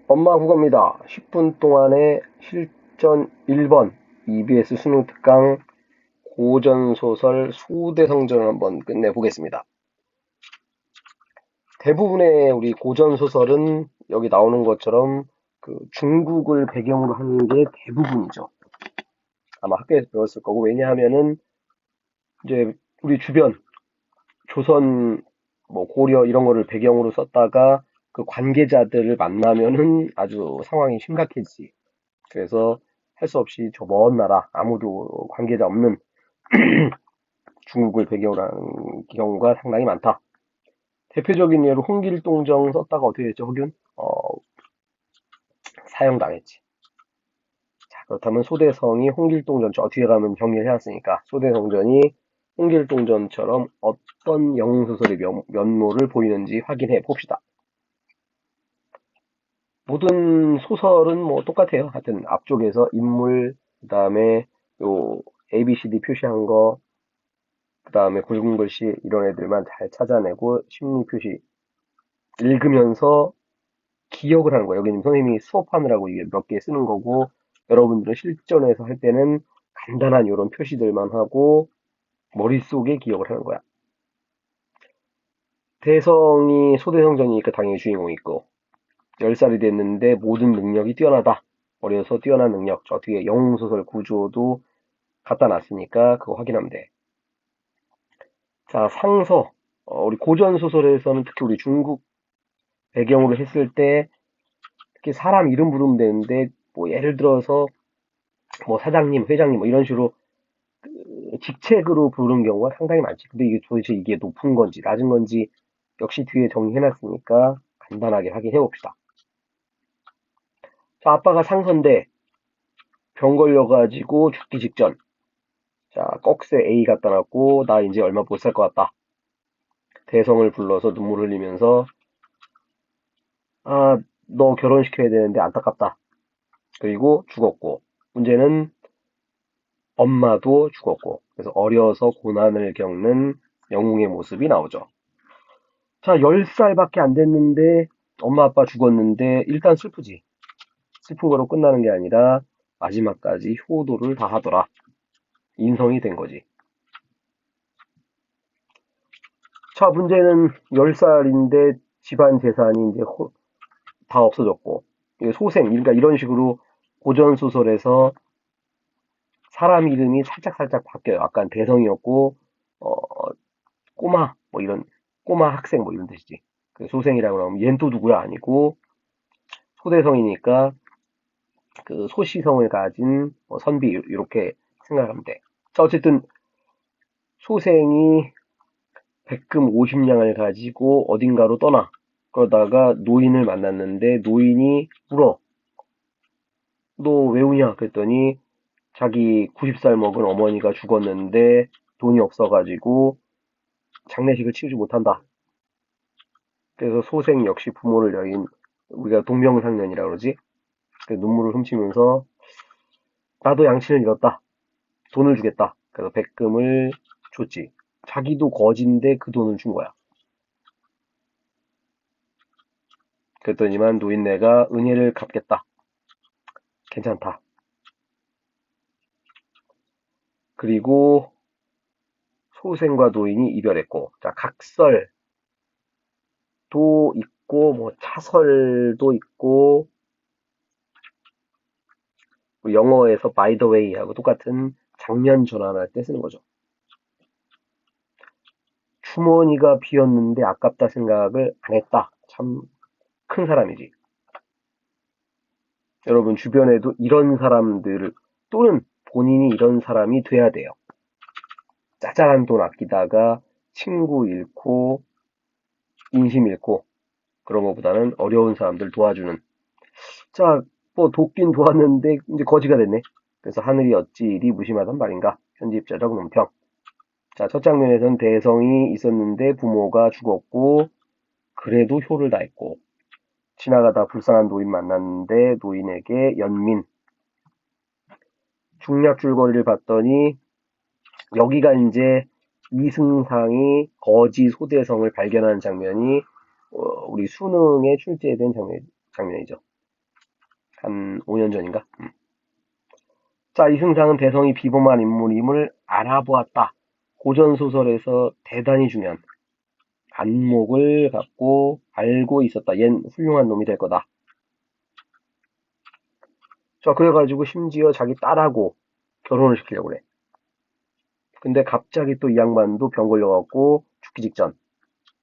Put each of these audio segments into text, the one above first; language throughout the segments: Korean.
엄마 국어입니다. 10분 동안의 실전 1번 EBS 수능 특강 고전소설 소대성전을 한번 끝내보겠습니다. 대부분의 우리 고전소설은 여기 나오는 것처럼 그 중국을 배경으로 하는 게 대부분이죠. 아마 학교에서 배웠을 거고, 왜냐하면은 이제 우리 주변 조선 뭐 고려 이런 거를 배경으로 썼다가 그 관계자들을 만나면은 아주 상황이 심각해지지. 그래서 할 수 없이 저 먼 나라 아무도 관계자 없는 중국을 배경으로 하는 경우가 상당히 많다. 대표적인 예로 홍길동정 썼다가 어떻게 됐죠, 허균? 사형당했지. 자, 그렇다면 소대성이 홍길동전, 저 뒤에 가면 정리를 해놨으니까 소대성전이 홍길동전처럼 어떤 영웅소설의 면모를 보이는지 확인해 봅시다. 모든 소설은 뭐 똑같아요. 하여튼 앞쪽에서 인물, 그 다음에 요 ABCD 표시한 거, 그 다음에 굵은 글씨 이런 애들만 잘 찾아내고 심리 표시 읽으면서 기억을 하는 거예요. 여기 지금 선생님이 수업하느라고 이게 몇 개 쓰는 거고, 여러분들은 실전에서 할 때는 간단한 이런 표시들만 하고 머릿속에 기억을 하는 거야. 대성이 소대성전이니까 당연히 주인공이 있고, 10살이 됐는데 모든 능력이 뛰어나다. 어려서 뛰어난 능력. 저 뒤에 영웅소설 구조도 갖다 놨으니까 그거 확인하면 돼. 자, 상서. 우리 고전소설에서는 특히 우리 중국 배경으로 했을 때 특히 사람 이름 부르면 되는데 뭐 예를 들어서 뭐 사장님, 회장님 뭐 이런 식으로 직책으로 부르는 경우가 상당히 많지. 근데 이게 도대체 이게 높은 건지 낮은 건지 역시 뒤에 정리해놨으니까 간단하게 확인해 봅시다. 자, 아빠가 상서인데 병 걸려가지고 죽기 직전. 자, 꺽쇠 A 갖다 놨고 나 이제 얼마 못 살 것 같다. 대성을 불러서 눈물 흘리면서 아, 너 결혼시켜야 되는데 안타깝다. 그리고 죽었고 문제는 엄마도 죽었고 그래서 어려서 고난을 겪는 영웅의 모습이 나오죠. 자, 10살밖에 안 됐는데 엄마 아빠 죽었는데 일단 슬프지. 슬픈 거로 끝나는 게 아니라 마지막까지 효도를 다 하더라. 인성이 된 거지. 자, 문제는 10살인데 집안 재산이 이제 다 없어졌고 이게 소생, 그러니까 이런 식으로 고전 소설에서 사람 이름이 살짝살짝 바뀌어요. 아까 대성이었고 어, 꼬마 뭐 이런 꼬마 학생 뭐 이런 뜻이지. 그 소생이라고 하면 얜 또 누구야 아니고 소대성이니까 그 소시성을 가진 선비 이렇게 생각하면 돼. 자, 어쨌든 소생이 백금 50냥을 가지고 어딘가로 떠나. 그러다가 노인을 만났는데 노인이 울어. 너 왜 우냐? 그랬더니 자기 90살 먹은 어머니가 죽었는데 돈이 없어가지고 장례식을 치르지 못한다. 그래서 소생 역시 부모를 여인 우리가 동병상련이라고 그러지. 눈물을 훔치면서 나도 양친을 잃었다. 돈을 주겠다. 그래서 백금을 줬지. 자기도 거지인데 그 돈을 준 거야. 그랬더니만 노인네가 은혜를 갚겠다. 괜찮다. 그리고 소생과 노인이 이별했고, 자, 각설도 있고, 뭐, 차설도 있고, 뭐 영어에서 by the way 하고 똑같은 장면 전환할 때 쓰는 거죠. 주머니가 비었는데 아깝다 생각을 안 했다. 참 큰 사람이지. 여러분 주변에도 이런 사람들 또는 본인이 이런 사람이 돼야 돼요. 짜잘한 돈 아끼다가 친구 잃고 인심 잃고 그런 것보다는 어려운 사람들 도와주는. 자, 뭐 돕긴 도왔는데 이제 거지가 됐네. 그래서 하늘이 어찌 이리 무심하단 말인가. 편집자적 논평. 자, 첫 장면에선 대성이 있었는데 부모가 죽었고 그래도 효를 다했고 지나가다 불쌍한 노인 만났는데 노인에게 연민 중략 줄거리를 봤더니 여기가 이제 이승상이 거지 소대성을 발견하는 장면이 우리 수능에 출제된 장면이죠. 한 5년 전인가? 자, 이승상은 대성이 비범한 인물임을 알아보았다. 고전소설에서 대단히 중요한 안목을 갖고 알고 있었다. 얜 훌륭한 놈이 될 거다. 자, 그래가지고 심지어 자기 딸하고 결혼을 시키려고 그래. 근데 갑자기 또 이 양반도 병 걸려갖고 죽기 직전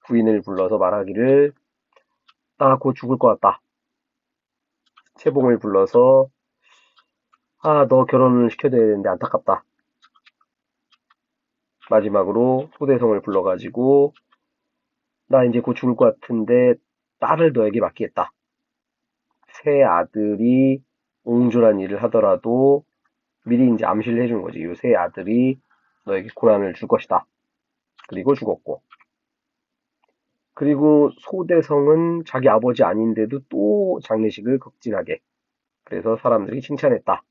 부인을 불러서 말하기를 나 곧 죽을 것 같다. 채봉을 불러서 너 결혼을 시켜야 되는데 안타깝다. 마지막으로 소대성을 불러가지고 나 이제 곧 죽을 것 같은데 딸을 너에게 맡기겠다. 새 아들이 옹졸한 일을 하더라도 미리 이제 암시를 해준 거지. 이 새 아들이 너에게 고난을 줄 것이다. 그리고 죽었고. 그리고 소대성은 자기 아버지 아닌데도 또 장례식을 극진하게. 그래서 사람들이 칭찬했다.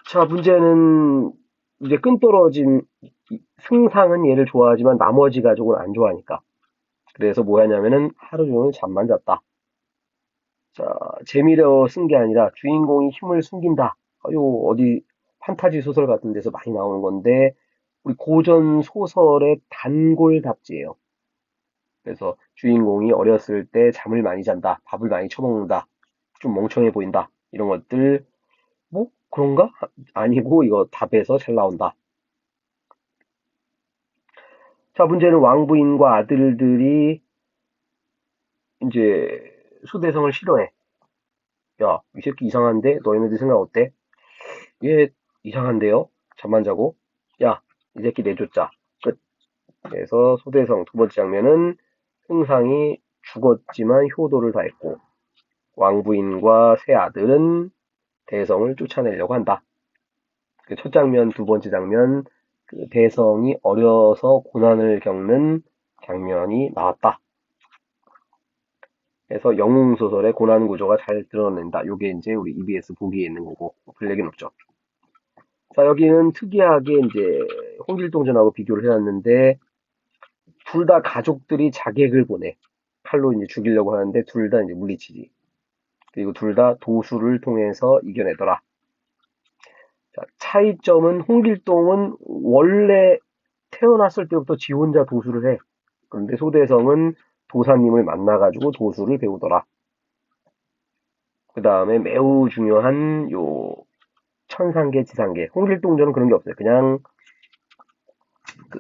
자, 문제는 이제 끈떨어진 승상은 얘를 좋아하지만 나머지 가족은 안 좋아하니까. 그래서 뭐 하냐면은 하루 종일 잠만 잤다. 자, 재미로 쓴 게 아니라 주인공이 힘을 숨긴다. 요 어디 판타지 소설 같은 데서 많이 나오는 건데 우리 고전 소설의 단골답지예요. 그래서 주인공이 어렸을 때 잠을 많이 잔다, 밥을 많이 처먹는다, 좀 멍청해 보인다 이런 것들 뭐 그런가? 아니고 이거 답에서 잘 나온다. 자, 문제는 왕부인과 아들들이 이제 수대성을 싫어해. 야, 이 새끼 이상한데? 너희네들 생각 어때? 얘 이상한데요? 잠만 자고. 야, 이 새끼 내쫓자. 끝. 그래서 소대성 두 번째 장면은 승상이 죽었지만 효도를 다했고 왕부인과 새 아들은 대성을 쫓아내려고 한다. 그 첫 장면, 두 번째 장면, 그 대성이 어려서 고난을 겪는 장면이 나왔다. 그래서 영웅소설의 고난 구조가 잘 드러낸다. 요게 이제 우리 EBS 보기에 있는 거고, 별 얘기는 없죠. 자, 여기는 특이하게 이제 홍길동전하고 비교를 해놨는데, 둘 다 가족들이 자객을 보내. 칼로 이제 죽이려고 하는데, 둘 다 이제 물리치지. 그리고 둘 다 도수를 통해서 이겨내더라. 자, 차이점은 홍길동은 원래 태어났을 때부터 지 혼자 도수를 해. 그런데 소대성은 도사님을 만나가지고 도수를 배우더라. 그 다음에 매우 중요한 요 천상계, 지상계. 홍길동전은 그런 게 없어요. 그냥 그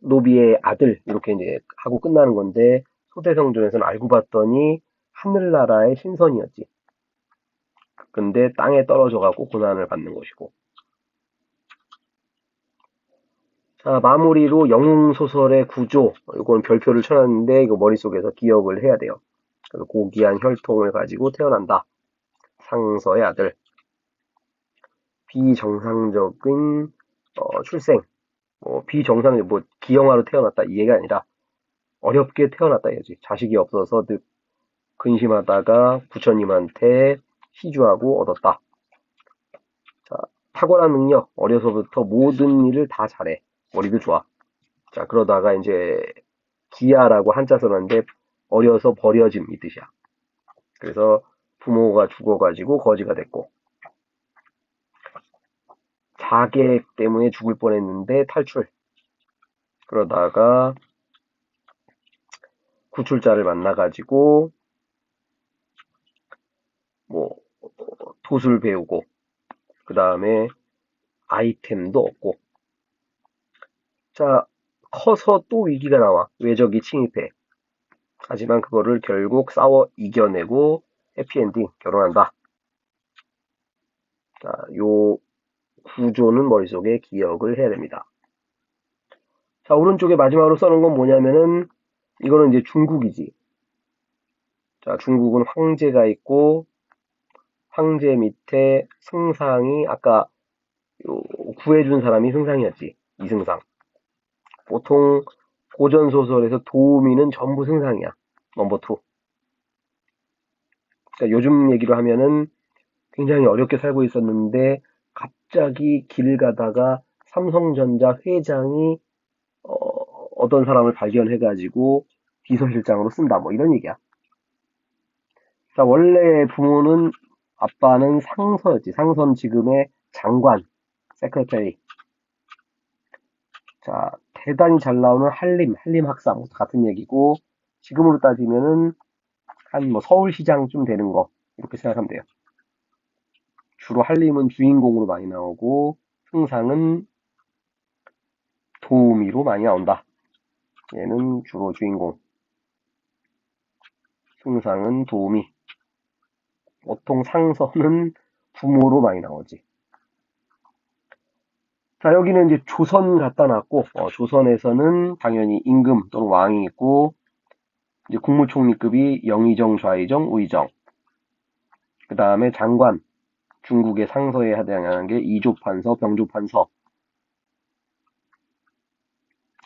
노비의 아들 이렇게 이제 하고 끝나는 건데 소대성전에서는 알고 봤더니 하늘나라의 신선이었지. 근데 땅에 떨어져가고 고난을 받는 것이고. 자, 마무리로 영웅소설의 구조. 이건 별표를 쳐놨는데 이거 머릿속에서 기억을 해야 돼요. 그래서 고귀한 혈통을 가지고 태어난다. 상서의 아들. 비정상적인 출생. 비정상적, 기형아로 태어났다. 이 얘기가 아니라 어렵게 태어났다 이거지. 자식이 없어서 근심하다가 부처님한테 시주하고 얻었다. 자, 탁월한 능력. 어려서부터 모든 일을 다 잘해. 머리도 좋아. 자, 그러다가 이제 기아라고 한자 써놨는데 어려서 버려짐 이 뜻이야. 그래서 부모가 죽어가지고 거지가 됐고 자객 때문에 죽을 뻔했는데 탈출. 그러다가 구출자를 만나가지고 뭐 도술 배우고 그 다음에 아이템도 얻고 자 커서 또 위기가 나와. 외적이 침입해. 하지만 그거를 결국 싸워 이겨내고 해피엔딩 결혼한다. 자, 요 구조는 머릿속에 기억을 해야 됩니다. 자, 오른쪽에 마지막으로 써놓은 건 뭐냐면은 이거는 이제 중국이지. 자, 중국은 황제가 있고 황제 밑에 승상이 아까 구해준 사람이 승상이었지. 이승상. 보통 고전 소설에서 도우미는 전부 승상이야. 넘버 투. 그러니까 요즘 얘기로 하면은 굉장히 어렵게 살고 있었는데 갑자기 길 가다가 삼성전자 회장이 어떤 사람을 발견해가지고 비서실장으로 쓴다. 뭐 이런 얘기야. 자, 원래 부모는 아빠는 상서였지. 상선 지금의 장관, 세크레터리. 자, 대단히 잘 나오는 한림 학사 같은 얘기고 지금으로 따지면은 한 뭐 서울시장쯤 되는 거 이렇게 생각하면 돼요. 주로 한림은 주인공으로 많이 나오고 승상은 도우미로 많이 나온다. 얘는 주로 주인공, 승상은 도우미. 보통 상서는 부모로 많이 나오지. 자, 여기는 이제 조선 갖다 놨고, 조선에서는 당연히 임금 또는 왕이 있고, 이제 국무총리급이 영의정, 좌의정, 우의정. 그 다음에 장관, 중국의 상서에 해당하는 게 이조판서, 병조판서.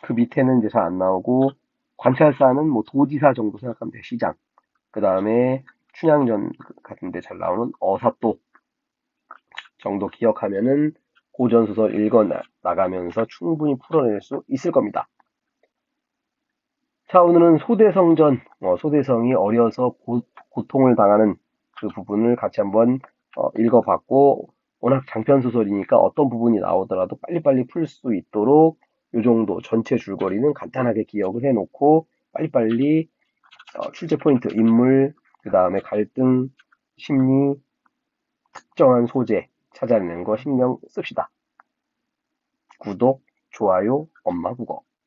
그 밑에는 이제 잘 안 나오고, 관찰사는 뭐 도지사 정도 생각하면 돼, 시장. 그 다음에 춘향전 같은 데 잘 나오는 어사또 정도 기억하면은 고전소설 읽어 나가면서 충분히 풀어낼 수 있을 겁니다. 자, 오늘은 소대성전, 소대성이 어려서 고통을 당하는 그 부분을 같이 한번 읽어봤고, 워낙 장편소설이니까 어떤 부분이 나오더라도 빨리빨리 풀 수 있도록 요 정도 전체 줄거리는 간단하게 기억을 해놓고 빨리빨리 출제 포인트, 인물, 그 다음에 갈등, 심리, 특정한 소재 찾아내는 거 신경 씁시다. 구독, 좋아요, 엄마 국어.